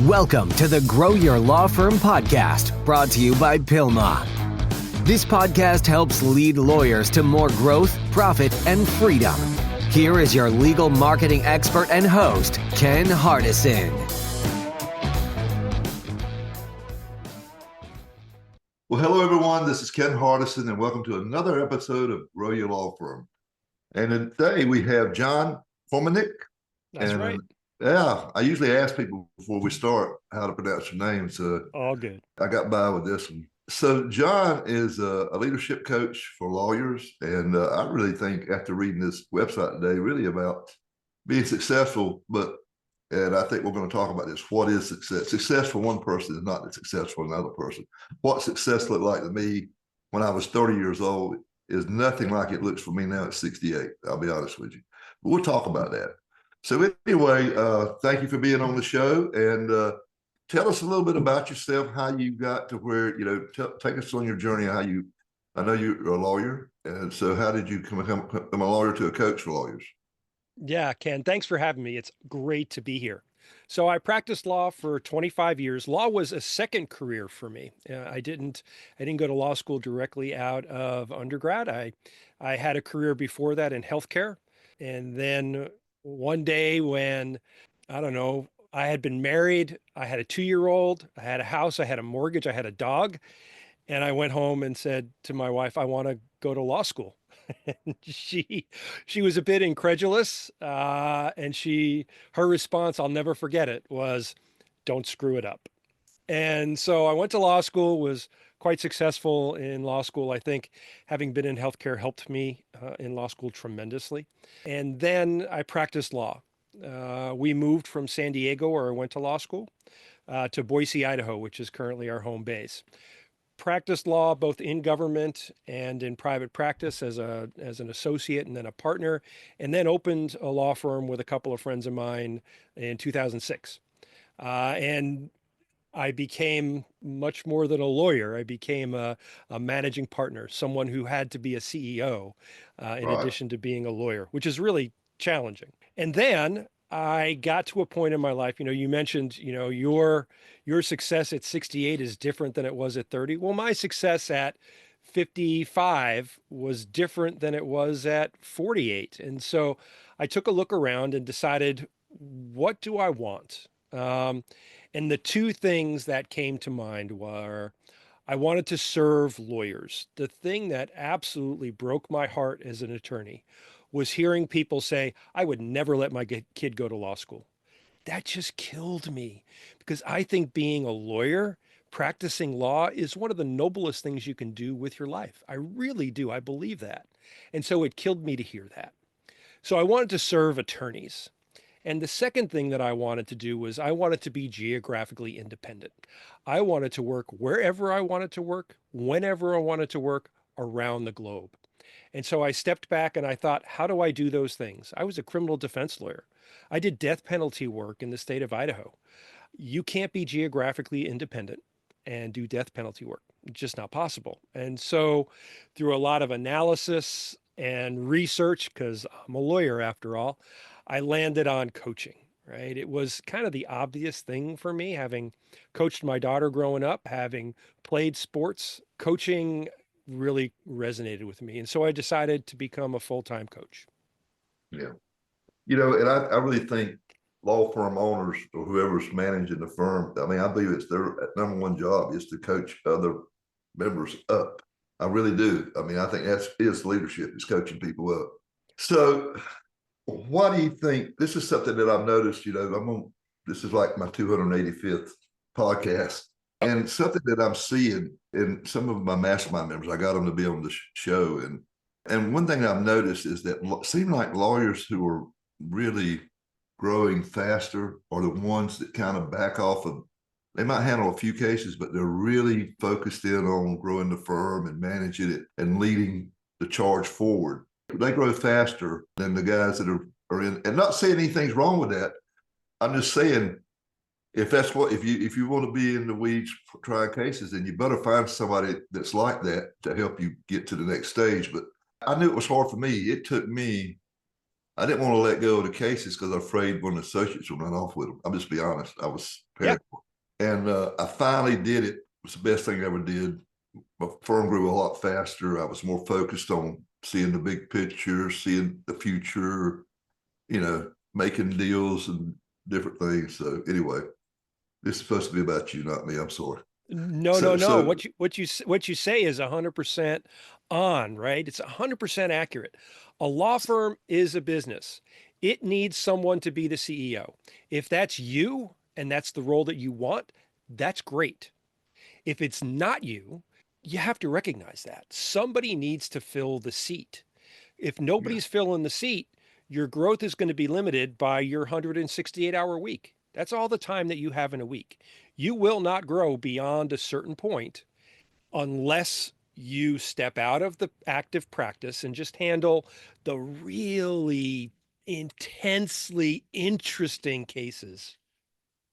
Welcome to the Grow Your Law Firm podcast, brought to you by Pilma. This podcast helps lead lawyers to more growth, profit, and freedom. Here is your legal marketing expert and host, Ken Hardison. Well, hello, everyone. This is Ken Hardison, and welcome to another episode of Grow Your Law Firm. And today we have John Kormanik. That's right. Yeah, I usually ask people before we start how to pronounce your name, so all good. I got by with this one. So John is a leadership coach for lawyers, and I really think after reading this website today, really about being successful, and I think we're going to talk about this. What is success? Success for one person is not the success for another person. What success looked like to me when I was 30 years old is nothing like it looks for me now at 68. I'll be honest with you. But we'll talk about that. So anyway, thank you for being on the show, and tell us a little bit about yourself, how you got to where, take us on your journey, I know you're a lawyer, and so how did you become a lawyer to a coach for lawyers? Yeah, Ken, thanks for having me. It's great to be here. So I practiced law for 25 years. Law was a second career for me. I didn't go to law school directly out of undergrad. I had a career before that in healthcare, and then one day when, I don't know, I had been married, I had a 2-year-old, I had a house, I had a mortgage, I had a dog. And I went home and said to my wife, I want to go to law school. And she was a bit incredulous. And her response, I'll never forget it, was, don't screw it up. And so I went to law school, was quite successful in law school. I think having been in healthcare helped me in law school tremendously. And then I practiced law. We moved from San Diego, where I went to law school, to Boise, Idaho, which is currently our home base. Practiced law both in government and in private practice as an associate and then a partner, and then opened a law firm with a couple of friends of mine in 2006. And I became much more than a lawyer. I became a managing partner, someone who had to be a CEO in addition to being a lawyer, which is really challenging. And then I got to a point in my life, you mentioned, your success at 68 is different than it was at 30. Well, my success at 55 was different than it was at 48. And so I took a look around and decided, what do I want? And the two things that came to mind were, I wanted to serve lawyers. The thing that absolutely broke my heart as an attorney was hearing people say, I would never let my kid go to law school. That just killed me, because I think being a lawyer, practicing law, is one of the noblest things you can do with your life. I really do. I believe that. And so it killed me to hear that. So I wanted to serve attorneys. And the second thing that I wanted to do was I wanted to be geographically independent. I wanted to work wherever I wanted to work, whenever I wanted to work, around the globe. And so I stepped back and I thought, how do I do those things? I was a criminal defense lawyer. I did death penalty work in the state of Idaho. You can't be geographically independent and do death penalty work. It's just not possible. And so through a lot of analysis and research, because I'm a lawyer after all, I landed on coaching, right? It was kind of the obvious thing for me, having coached my daughter growing up, having played sports. Coaching really resonated with me. And so I decided to become a full-time coach. Yeah. And I really think law firm owners or whoever's managing the firm, I believe it's their number one job is to coach other members up. I really do. I think is leadership, is coaching people up. So what do you think? This is something that I've noticed, this is like my 285th podcast. And something that I'm seeing in some of my mastermind members, I got them to be on the show. And one thing I've noticed is that it seems like lawyers who are really growing faster are the ones that kind of back off of, they might handle a few cases, but they're really focused in on growing the firm and managing it and leading the charge forward. They grow faster than the guys that are in, and not saying anything's wrong with that. I'm just saying, if you want to be in the weeds trying cases, then you better find somebody that's like that to help you get to the next stage. But I knew it was hard for me. It took me, I didn't want to let go of the cases because I'm afraid one of the associates would run off with them. I'll just be honest. I was Yeah. paranoid. And I finally did it. It was the best thing I ever did. My firm grew a lot faster. I was more focused on seeing the big picture, seeing the future, making deals and different things. So anyway, this is supposed to be about you, not me. I'm sorry. No, So, no, no. so What you say is 100% on, right? It's 100% accurate. A law firm is a business. It needs someone to be the CEO. If that's you and that's the role that you want, that's great. If it's not you, you have to recognize that. Somebody needs to fill the seat. If yeah, nobody's filling the seat, your growth is going to be limited by your 168-hour week. That's all the time that you have in a week. You will not grow beyond a certain point unless you step out of the active practice and just handle the really intensely interesting cases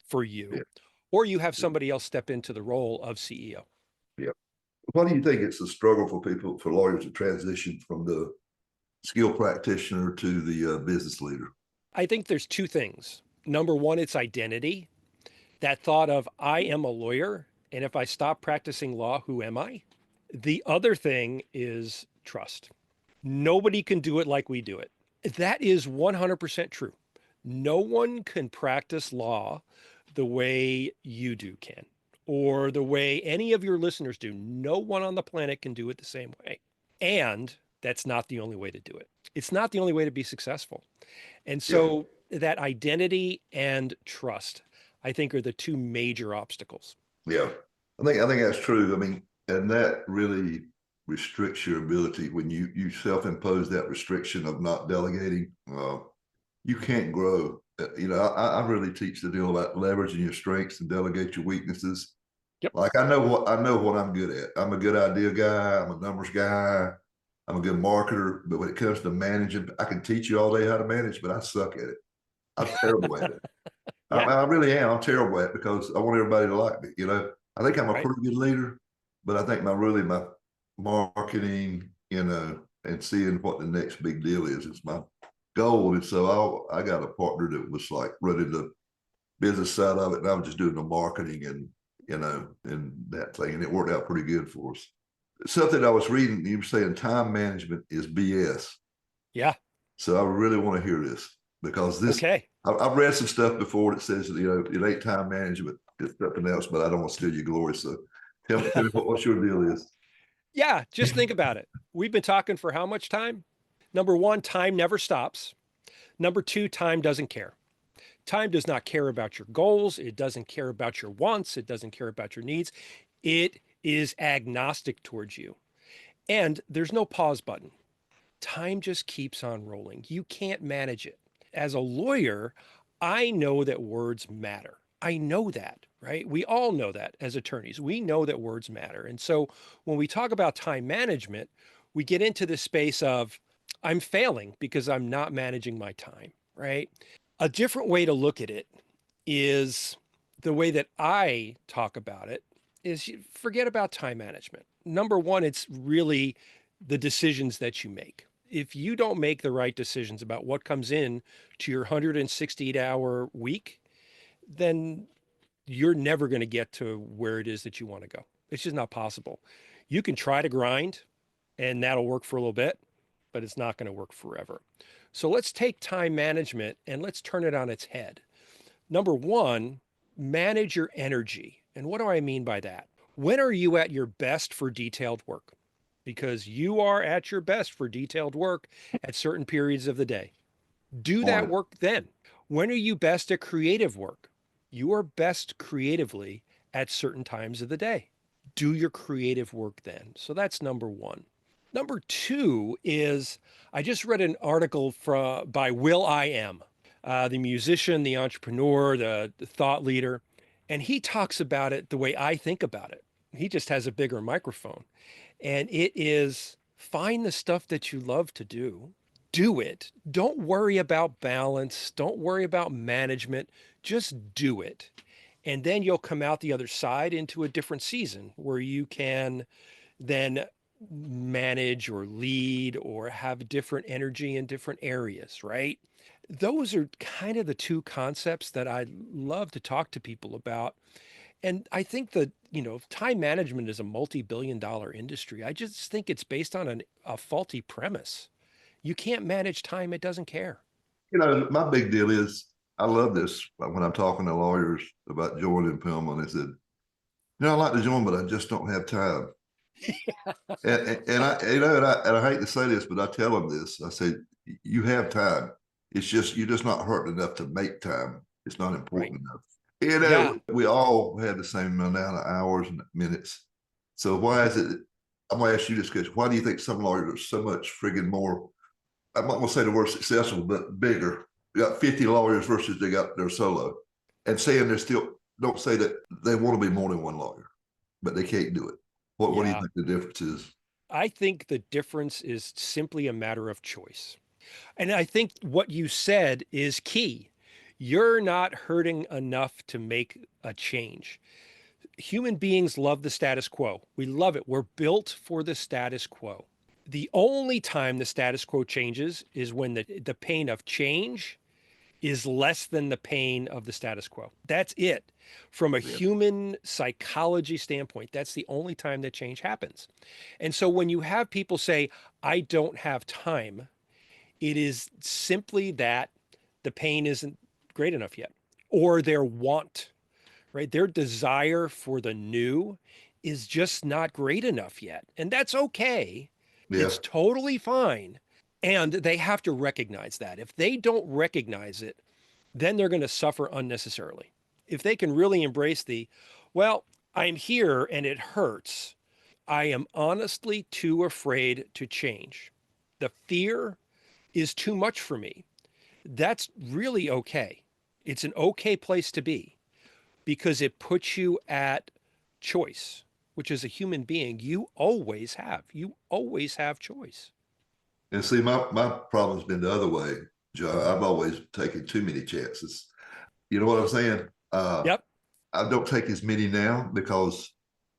for yeah, you, or you have somebody else step into the role of CEO. yeah. What do you think it's a struggle for people, for lawyers to transition from the skill practitioner to the business leader? I think there's two things. Number one, it's identity. That thought of, I am a lawyer, and if I stop practicing law, who am I? The other thing is trust. Nobody can do it like we do it. That is 100% true. No one can practice law the way you do, Ken, or the way any of your listeners do. No one on the planet can do it the same way. And that's not the only way to do it. It's not the only way to be successful. And Yeah, so that identity and trust, I think, are the two major obstacles. yeah. I think that's true. I mean, and that really restricts your ability when you self-impose that restriction of not delegating. You can't grow. I really teach the deal about leveraging your strengths and delegate your weaknesses. Yep. Like I know what I'm good at. I'm a good idea guy. I'm a numbers guy. I'm a good marketer. But when it comes to managing, I can teach you all day how to manage, but I suck at it. I'm terrible at it. Yeah. I really am. I'm terrible at it because I want everybody to like me. I think I'm a Right. pretty good leader, but I think my marketing, and seeing what the next big deal is my goal. And so I got a partner that was like running the business side of it, and I was just doing the marketing and that thing, and it worked out pretty good for us. Something I was reading, you were saying time management is BS. Yeah. So I really want to hear this because Okay. I've read some stuff before that says it ain't time management, it's something else, but I don't want to steal your glory. So tell me what your deal is. Yeah. Just think about it. We've been talking for how much time? Number one, time never stops. Number two, time doesn't care. Time does not care about your goals. It doesn't care about your wants. It doesn't care about your needs. It is agnostic towards you. And there's no pause button. Time just keeps on rolling. You can't manage it. As a lawyer, I know that words matter. I know that, right? We all know that as attorneys. We know that words matter. And so when we talk about time management, we get into this space of, I'm failing because I'm not managing my time, right? A different way to look at it is the way that I talk about it is forget about time management. Number one, it's really the decisions that you make. If you don't make the right decisions about what comes in to your 168-hour week, then you're never going to get to where it is that you want to go. It's just not possible. You can try to grind and that'll work for a little bit, but it's not going to work forever. So let's take time management and let's turn it on its head. Number one, manage your energy. And what do I mean by that? When are you at your best for detailed work? Because you are at your best for detailed work at certain periods of the day. Do that Morning. work then. When are you best at creative work? You are best creatively at certain times of the day. Do your creative work then. So that's number one. Number two is I just read an article by will.i.am, the musician, the entrepreneur, the thought leader, and he talks about it the way I think about it. He just has a bigger microphone. And it is find the stuff that you love to do it. Don't worry about balance. Don't worry about management. Just do it. And then you'll come out the other side into a different season where you can then manage or lead or have different energy in different areas, right? Those are kind of the two concepts that I love to talk to people about. And I think that, time management is a multi-billion dollar industry. I just think it's based on a faulty premise. You can't manage time, it doesn't care. My big deal is I love this when I'm talking to lawyers about joining Pillman. They said, I like to join, but I just don't have time. And I hate to say this, but I tell them this. I say, you have time. It's just you're just not hurting enough to make time. It's not Right. important enough. Yeah. We all have the same amount of hours and minutes. So why is it? I'm gonna ask you this question. Why do you think some lawyers are so much friggin' more? I'm not gonna say the word successful, but bigger. We got 50 lawyers versus they got their solo, and saying they're still don't say that they want to be more than one lawyer, but they can't do it. What do you Yeah. think the difference is? I think the difference is simply a matter of choice. And I think what you said is key. You're not hurting enough to make a change. Human beings love the status quo. We love it. We're built for the status quo. The only time the status quo changes is when the pain of change is less than the pain of the status quo. That's it. From a Yeah. human psychology standpoint, that's the only time that change happens. And so when you have people say, I don't have time, it is simply that the pain isn't great enough yet, or their want, right? Their desire for the new is just not great enough yet. And that's okay. Yeah. It's totally fine. And they have to recognize that. If they don't recognize it, then they're going to suffer unnecessarily. If they can really embrace well, I'm here and it hurts. I am honestly too afraid to change. The fear is too much for me. That's really okay. It's an okay place to be because it puts you at choice, which as a human being, you always have. You always have choice. And see, my problem's been the other way, John. I've always taken too many chances. You know what I'm saying? Yep. I don't take as many now because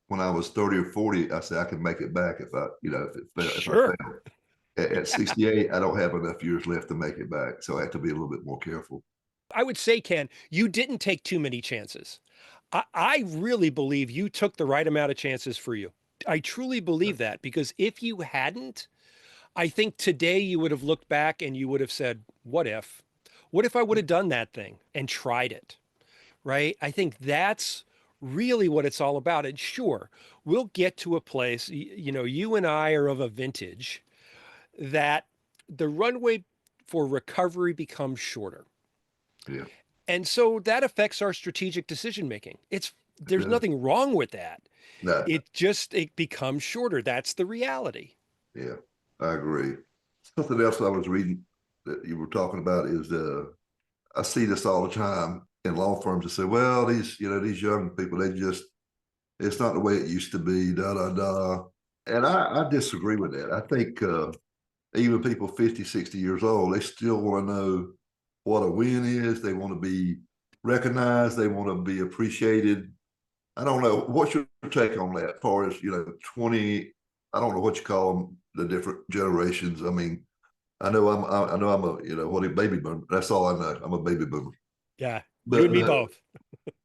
when I was 30 or 40, I said I can make it back if if I Sure. fail. At 68, I don't have enough years left to make it back. So I have to be a little bit more careful. I would say, Ken, you didn't take too many chances. I really believe you took the right amount of chances for you. I truly believe that because if you hadn't, I think today you would have looked back and you would have said, what if? What if I would have done that thing and tried it? Right? I think that's really what it's all about. And sure, we'll get to a place, you and I are of a vintage that the runway for recovery becomes shorter. Yeah. And so that affects our strategic decision making. There's Yeah. nothing wrong with that. No. It becomes shorter. That's the reality. Yeah. I agree. Something else I was reading that you were talking about is I see this all the time in law firms that say, well, these young people, it's not the way it used to be, da da da. And I disagree with that. I think even people 50, 60 years old, they still want to know what a win is. They want to be recognized. They want to be appreciated. I don't know. What's your take on that? As far as 20, I don't know what you call them, the different generations. I mean, I know I'm a baby boomer. That's all I know. I'm a baby boomer. Yeah. You But and me but both.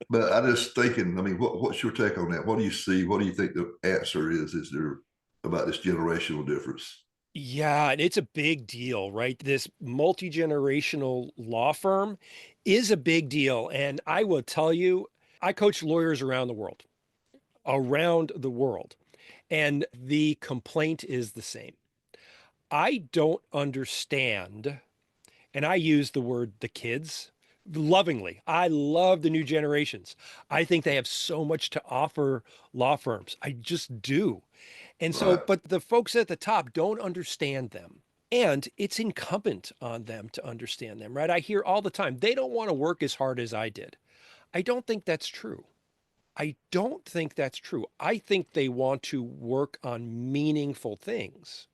but I just thinking. I mean, what's your take on that? What do you see? What do you think the answer is? Is there about this generational difference? Yeah, and it's a big deal, right? This multi-generational law firm is a big deal. And I will tell you, I coach lawyers around the world. And the complaint is the same. I don't understand, and I use the word the kids lovingly. I love the new generations. I think they have so much to offer law firms. I just do. And so, Right. but the folks at the top don't understand them. And it's incumbent on them to understand them, right? I hear all the time, they don't want to work as hard as I did. I don't think that's true. I don't think that's true. I think they want to work on meaningful things.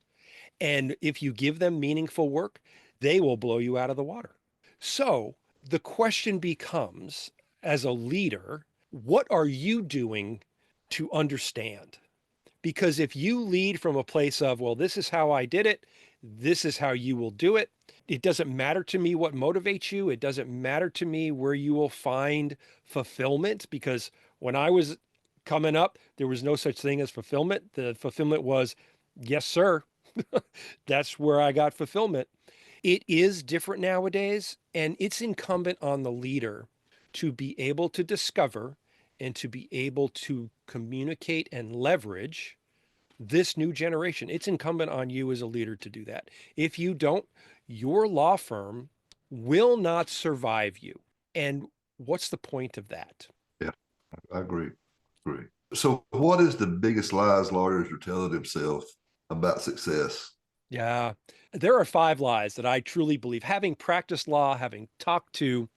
And if you give them meaningful work, they will blow you out of the water. So the question becomes, as a leader, what are you doing to understand? Because if you lead from a place of, well, this is how I did it, this is how you will do it, it doesn't matter to me what motivates you. It doesn't matter to me where you will find fulfillment, because when I was coming up, there was no such thing as fulfillment. The fulfillment was, yes, sir. That's where I got fulfillment. It is different nowadays, and it's incumbent on the leader to be able to discover and to be able to communicate and leverage this new generation. It's incumbent on you as a leader to do that. If you don't, your law firm will not survive you. And what's the point of that? Yeah, I agree. So what is the biggest lies lawyers are telling themselves about success? Yeah, there are 5 lies that I truly believe, having practiced law, having talked to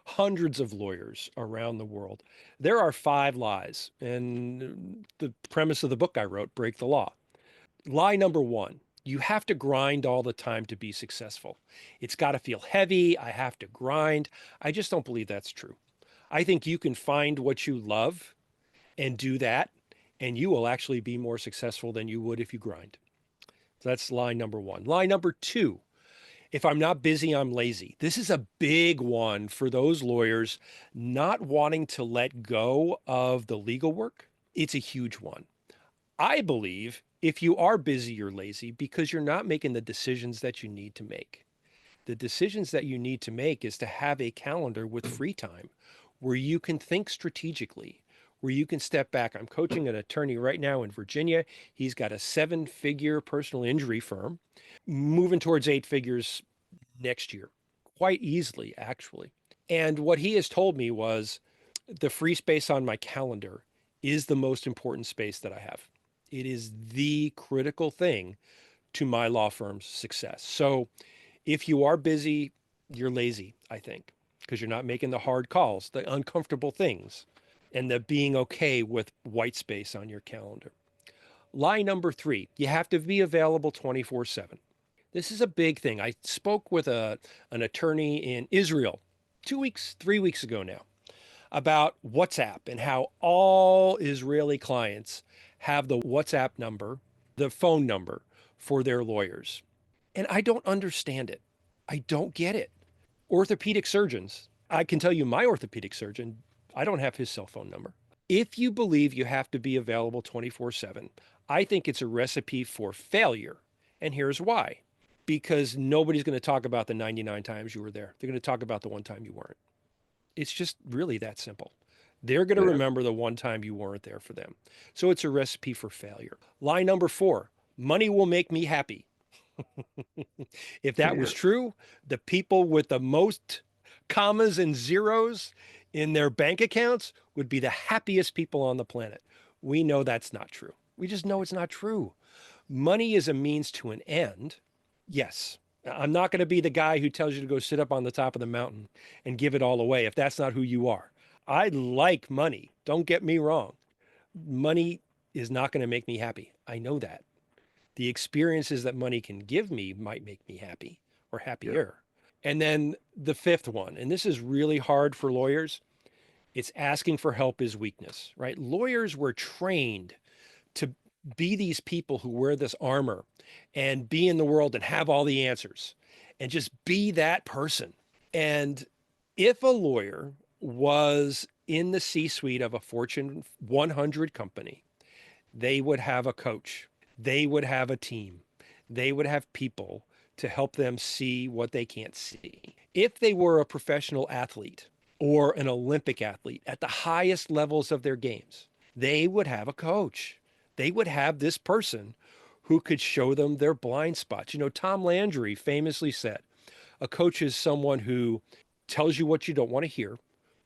hundreds of lawyers around the world. There are 5 lies. And the premise of the book I wrote, Break the Law. Lie number 1, you have to grind all the time to be successful. It's got to feel heavy. I have to grind. I just don't believe that's true. I think you can find what you love and do that, and you will actually be more successful than you would if you grind. So that's lie number 1. Lie number 2, if I'm not busy, I'm lazy. This is a big one for those lawyers not wanting to let go of the legal work. It's a huge one. I believe if you are busy, you're lazy because you're not making the decisions that you need to make. The decisions that you need to make is to have a calendar with free time where you can think strategically, where you can step back. I'm coaching an attorney right now in Virginia. He's got a 7-figure personal injury firm, moving towards 8 figures next year, quite easily, actually. And what he has told me was the free space on my calendar is the most important space that I have. It is the critical thing to my law firm's success. So if you are busy, you're lazy, I think, because you're not making the hard calls, the uncomfortable things, and the being okay with white space on your calendar. Lie number 3, you have to be available 24/7. This is a big thing. I spoke with an attorney in Israel 3 weeks ago now about WhatsApp and how all Israeli clients have the WhatsApp number, the phone number for their lawyers. And I don't understand it. I don't get it. Orthopedic surgeons, I can tell you my orthopedic surgeon, I don't have his cell phone number. If you believe you have to be available 24/7, I think it's a recipe for failure. And here's why. Because nobody's going to talk about the 99 times you were there. They're going to talk about the one time you weren't. It's just really that simple. They're going to remember the one time you weren't there for them. So it's a recipe for failure. Lie number 4, money will make me happy. If that was true, the people with the most commas and zeros in their bank accounts would be the happiest people on the planet. We know that's not true. We just know it's not true. Money is a means to an end. Yes, I'm not going to be the guy who tells you to go sit up on the top of the mountain and give it all away if that's not who you are. I like money. Don't get me wrong. Money is not going to make me happy. I know that. The experiences that money can give me might make me happy or happier. Yeah. And then the 5th one, and this is really hard for lawyers, it's asking for help is weakness, right? Lawyers were trained to be these people who wear this armor and be in the world and have all the answers and just be that person. And if a lawyer was in the C-suite of a Fortune 100 company, they would have a coach. They would have a team. They would have people to help them see what they can't see. If they were a professional athlete or an Olympic athlete at the highest levels of their games, they would have a coach. They would have this person who could show them their blind spots. You know, Tom Landry famously said, a coach is someone who tells you what you don't want to hear,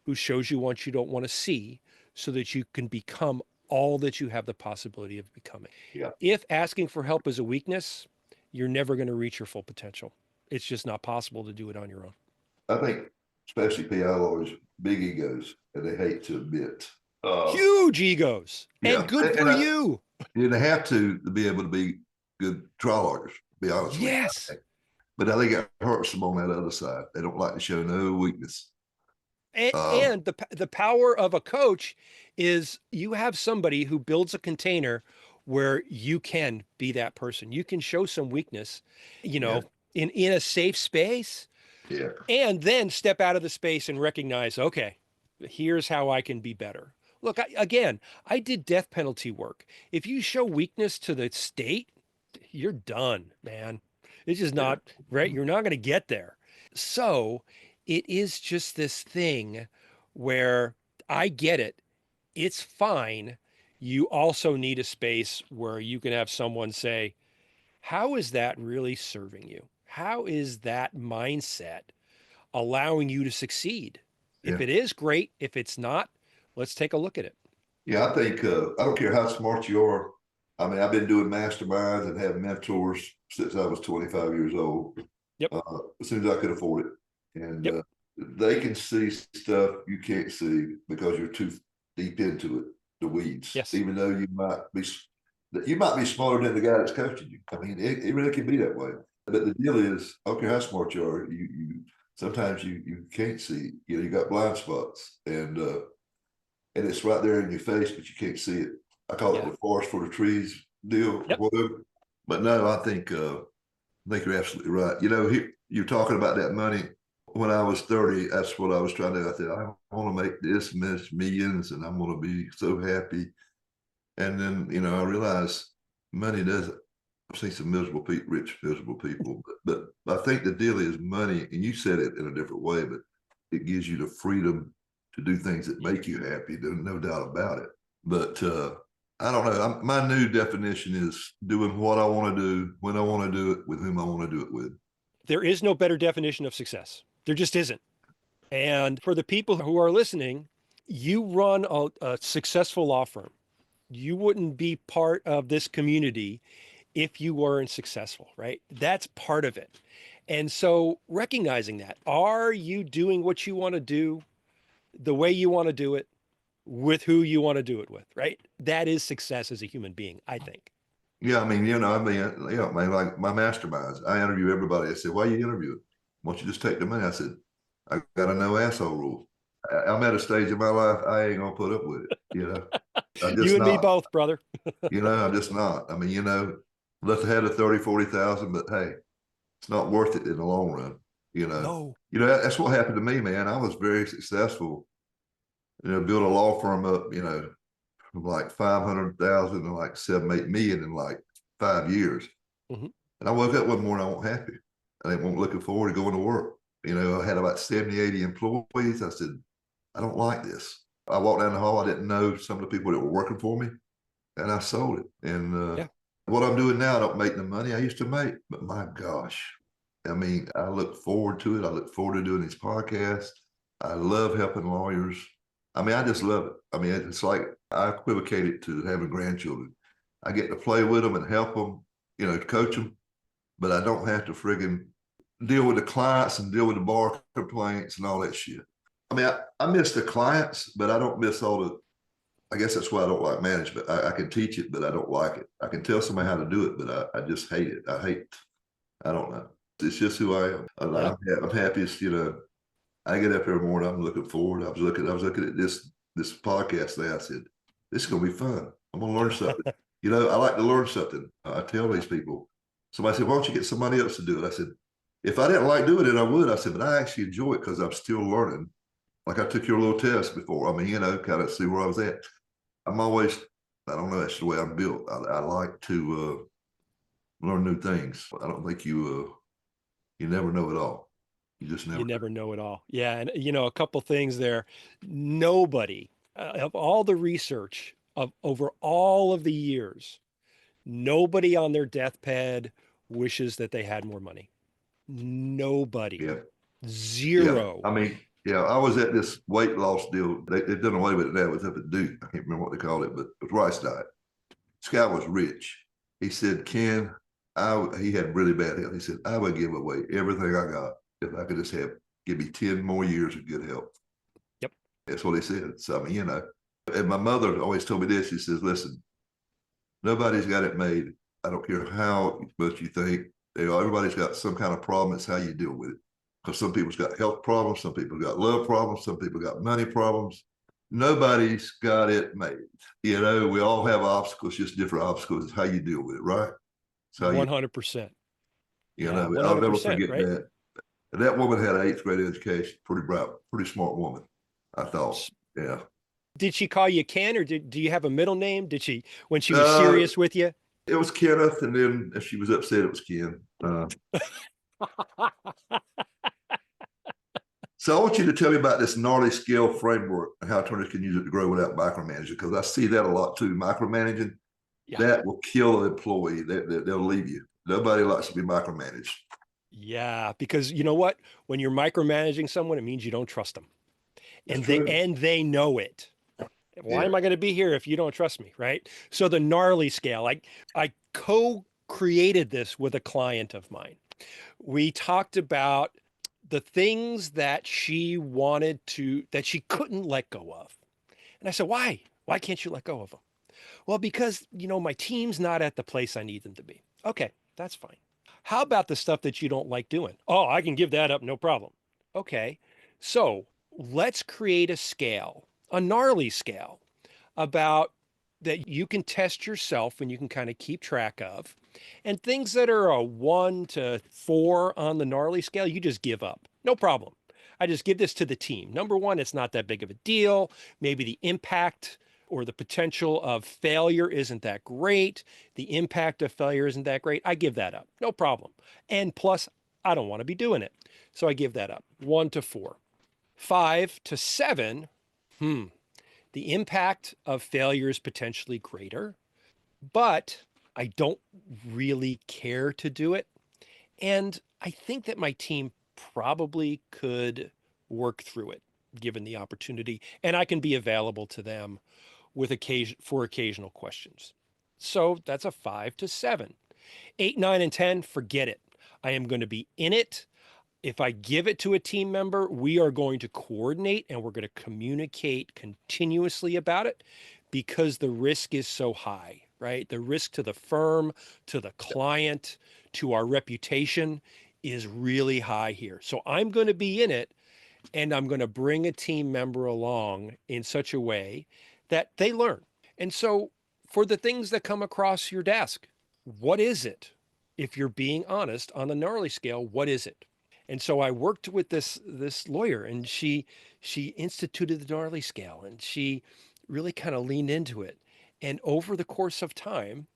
who shows you what you don't want to see, so that you can become all that you have the possibility of becoming. Yeah. If asking for help is a weakness, you're never going to reach your full potential. It's just not possible to do it on your own. I think, especially PI lawyers, big egos, and they hate to admit. Huge egos, and good for you. They have to be able to be good trial lawyers, to be honest with you. Yes. But I think it hurts them on that other side. They don't like to show no weakness. And the power of a coach is you have somebody who builds a container where you can be that person. You can show some weakness, Yeah. in a safe space, Yeah. and then step out of the space and recognize, okay, here's how I can be better. Look, I did death penalty work. If you show weakness to the state, you're done, man. It's just Yeah. not right. You're not going to get there. So it is just this thing where I get it. It's fine. You also need a space where you can have someone say, how is that really serving you? How is that mindset allowing you to succeed? If Yeah. it is, great. If it's not, let's take a look at it. Yeah, I think I don't care how smart you are. I mean, I've been doing masterminds and have mentors since I was 25 years old. Yep. As soon as I could afford it, and Yep. they can see stuff you can't see because you're too deep into it, the weeds. Yes. Even though you might be smarter than the guy that's coaching you. I mean, it really can be that way. But the deal is, I don't care how smart you are, you sometimes you can't see. You got blind spots, and it's right there in your face, but you can't see it. I call it the forest for the trees deal, Yep. or whatever. But no, I think you're absolutely right. You're talking about that money. When I was 30, that's what I was trying to do. I said, I want to make this much millions, and I'm going to be so happy. And then, I realized money doesn't. I've seen some miserable people, rich, miserable people. But I think the deal is money, and you said it in a different way, but it gives you the freedom to do things that make you happy. There's no doubt about it. But I don't know. My new definition is doing what I want to do, when I want to do it, with whom I want to do it with. There is no better definition of success. There just isn't. And for the people who are listening, you run a successful law firm. You wouldn't be part of this community if you weren't successful, right? That's part of it. And so recognizing that, are you doing what you want to do the way you want to do it with who you want to do it with, right? That is success as a human being, I think. Yeah, I mean, man, like my masterminds, I interview everybody. I said, why you interviewing? Why don't you just take the money? I said, I got a no asshole rule. I'm at a stage in my life, I ain't going to put up with it, I'm just You and not. me both, brother. I'm just not. I mean, let's have the 30, 40,000, but hey, it's not worth it in the long run. No. That's what happened to me, man. I was very successful, built a law firm up, from like 500,000 to like 7-8 million in like 5 years. Mm-hmm. And I woke up one morning, I wasn't happy. I wasn't looking forward to going to work. I had about 70, 80 employees. I said, I don't like this. I walked down the hall. I didn't know some of the people that were working for me, and I sold it. And what I'm doing now, I don't make the money I used to make, but my gosh, I mean, I look forward to it. I look forward to doing these podcasts. I love helping lawyers. I mean, I just love it. I mean, it's like I equivocate it to having grandchildren. I get to play with them and help them, coach them, but I don't have to friggin' deal with the clients and deal with the bar complaints and all that shit. I mean, I miss the clients, but I don't miss I guess that's why I don't like management. I can teach it, but I don't like it. I can tell somebody how to do it, but I just hate it. I don't know. It's just who I am. I'm happiest, I get up every morning, I'm looking forward. I was looking at this podcast there. I said, this is going to be fun. I'm going to learn something. I like to learn something. I tell these people, somebody said, why don't you get somebody else to do it? I said, if I didn't like doing it, I would. I said, but I actually enjoy it because I'm still learning. Like I took your little test before. I mean, kind of see where I was at. I don't know, that's the way I'm built. I like to learn new things. I don't think you never know it all. You just never. You never know it all. Yeah. And, a couple things there. Nobody of all the research of over all of the years, nobody on their deathbed wishes that they had more money. Nobody. Yeah. Zero. Yeah. I mean, I was at this weight loss deal. They've done away with it now. It was up at Duke. I can't remember what they called it, but it was rice diet. This guy was rich. He said, Ken, he had really bad health. He said, I would give away everything I got if I could just give me 10 more years of good health. Yep. That's what he said. So, I mean, and my mother always told me this. She says, listen, nobody's got it made. I don't care how much you think. Everybody's got some kind of problem. It's how you deal with it. Because some people's got health problems, some people got love problems, some people got money problems. nobody's got it made. You know, we all have obstacles, just different obstacles. It's how you deal with it, right? So 100%. you Yeah, know, I'll never 100%, forget right? that. And that woman had an eighth grade education, pretty bright, pretty smart woman, I thought. Yeah. Did she call you Ken, or do you have a middle name? Did she, when she was Uh, serious with you? it was Kenneth, and then if she was upset, it was Ken. So I want you to tell me about this gnarly scale framework and how attorneys can use it to grow without micromanaging, because I see that a lot too. Micromanaging, Yeah. that will kill an employee. They'll leave you. Nobody likes to be micromanaged. Yeah, because you know what? When you're micromanaging someone, it means you don't trust them. That's And true. they know it. Why am I going to be here if you don't trust me, right? So the gnarly scale, I co-created this with a client of mine. We talked about the things that she that she couldn't let go of. And I said, why? Why can't you let go of them? Well, because, my team's not at the place I need them to be. Okay, that's fine. How about the stuff that you don't like doing? Oh, I can give that up, no problem. Okay, so let's create a scale, a gnarly scale, about that you can test yourself and you can kind of keep track of. And things that are a 1 to 4 on the gnarly scale, you just give up. No problem. I just give this to the team. Number one, it's not that big of a deal. Maybe the impact or the potential of failure isn't that great. The impact of failure isn't that great. I give that up. No problem. And plus, I don't want to be doing it. So I give that up. 1 to 4. 5 to 7, the impact of failure is potentially greater, but I don't really care to do it. And I think that my team probably could work through it given the opportunity, and I can be available to them with occasional questions. So that's a 5 to 7. 8, 9, and 10, forget it. I am going to be in it. If I give it to a team member, we are going to coordinate and we're going to communicate continuously about it because the risk is so high, right? The risk to the firm, to the client, to our reputation is really high here. So I'm going to be in it, and I'm going to bring a team member along in such a way that they learn. And so for the things that come across your desk, what is it? If you're being honest on the gnarly scale, what is it? And so I worked with this lawyer, and she instituted the gnarly scale, and she really kind of leaned into it. And over the course of time,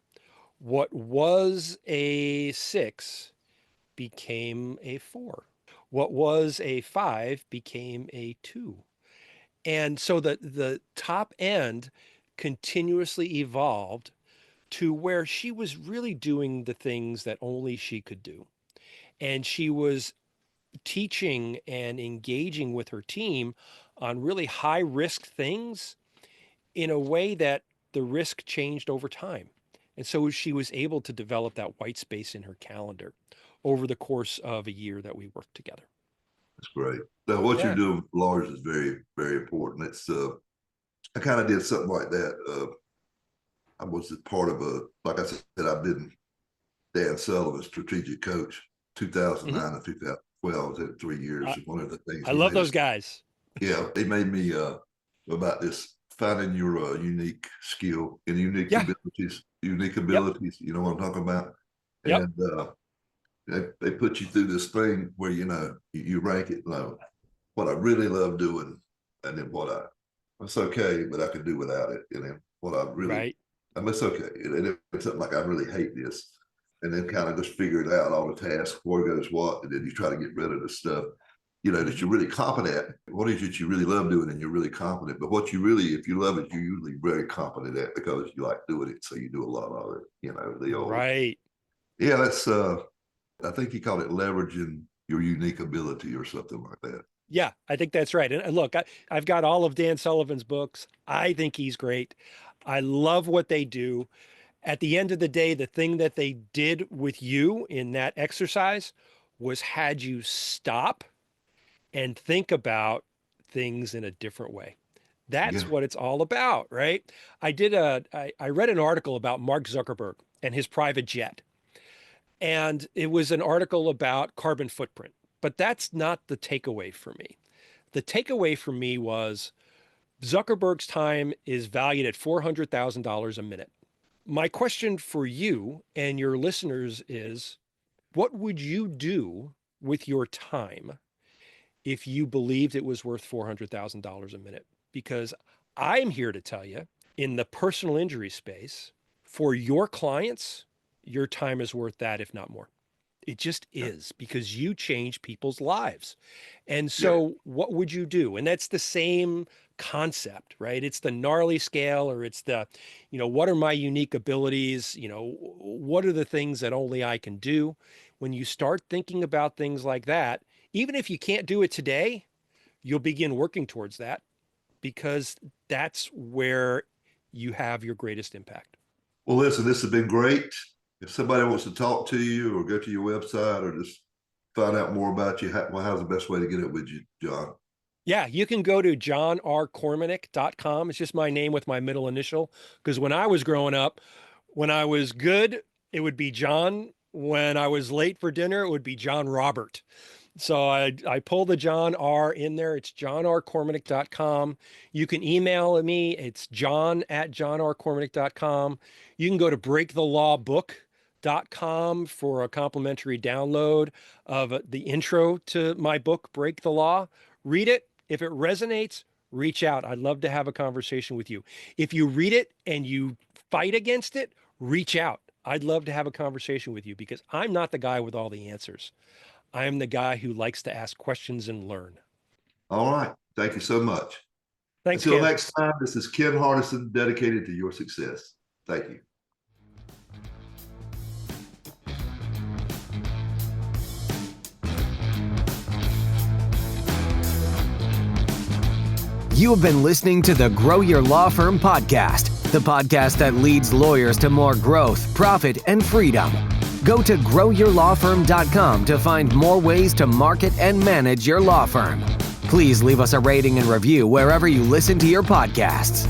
what was a 6 became a 4. What was a 5 became a 2. And so the top end continuously evolved to where she was really doing the things that only she could do. And she was teaching and engaging with her team on really high risk things in a way that the risk changed over time. And so she was able to develop that white space in her calendar over the course of a year that we worked together. That's great. Now, what you're Yeah. doing with lawyers is very, very important. It's I kind of did something like that. I was part of like I said, I've been Dan Sullivan's strategic coach, 2009 to 2012. I did 3 years. One of the things I he love made those us, guys. yeah, he made me about this finding your unique skill and unique Yeah. abilities, unique Yep. abilities. You know what I'm talking about? Yep. And they put you through this thing where you rank it low. What I really love doing, and then it's okay, but I can do without it. And then what I really, Right. it's okay. It's something like I really hate this, and then kind of just figure it out, all the tasks, where goes what, and then you try to get rid of the stuff, that you're really competent at. What is it you really love doing, and you're really competent. But what you really, if you love it, you're usually very competent at because you like doing it, so you do a lot of it. The old Right. yeah. That's I think he called it leveraging your unique ability or something like that. Yeah, I think that's right. And look, I've got all of Dan Sullivan's books. I think he's great. I love what they do. At the end of the day, the thing that they did with you in that exercise was had you stop and think about things in a different way. That's Yeah. what it's all about, right? I read an article about Mark Zuckerberg and his private jet. And it was an article about carbon footprint, but that's not the takeaway for me. The takeaway for me was Zuckerberg's time is valued at $400,000 a minute. My question for you and your listeners is, what would you do with your time if you believed it was worth $400,000 a minute? Because I'm here to tell you, in the personal injury space, for your clients, your time is worth that, if not more. It just is, because you change people's lives. And so what would you do? And that's the same concept, right? It's the gnarly scale, or it's the, what are my unique abilities? What are the things that only I can do? When you start thinking about things like that, even if you can't do it today, you'll begin working towards that, because that's where you have your greatest impact. Well, listen, this has been great. If somebody wants to talk to you or go to your website or just find out more about you, how's the best way to get it with you, John? Yeah, you can go to johnrkormanik.com. It's just my name with my middle initial, because when I was growing up, when I was good, it would be John. When I was late for dinner, it would be John Robert. So I pull the John R in there. It's johnrkormanik.com. You can email me. It's john@johnrkormanik.com. You can go to breakthelawbook.com for a complimentary download of the intro to my book, Break the Law. Read it. If it resonates, reach out. I'd love to have a conversation with you. If you read it and you fight against it, reach out. I'd love to have a conversation with you, because I'm not the guy with all the answers. I am the guy who likes to ask questions and learn. All right. Thank you so much. Thanks, Until Ken. next time, this is Ken Hardison, dedicated to your success. Thank you. You have been listening to the Grow Your Law Firm podcast, the podcast that leads lawyers to more growth, profit, and freedom. Go to growyourlawfirm.com to find more ways to market and manage your law firm. Please leave us a rating and review wherever you listen to your podcasts.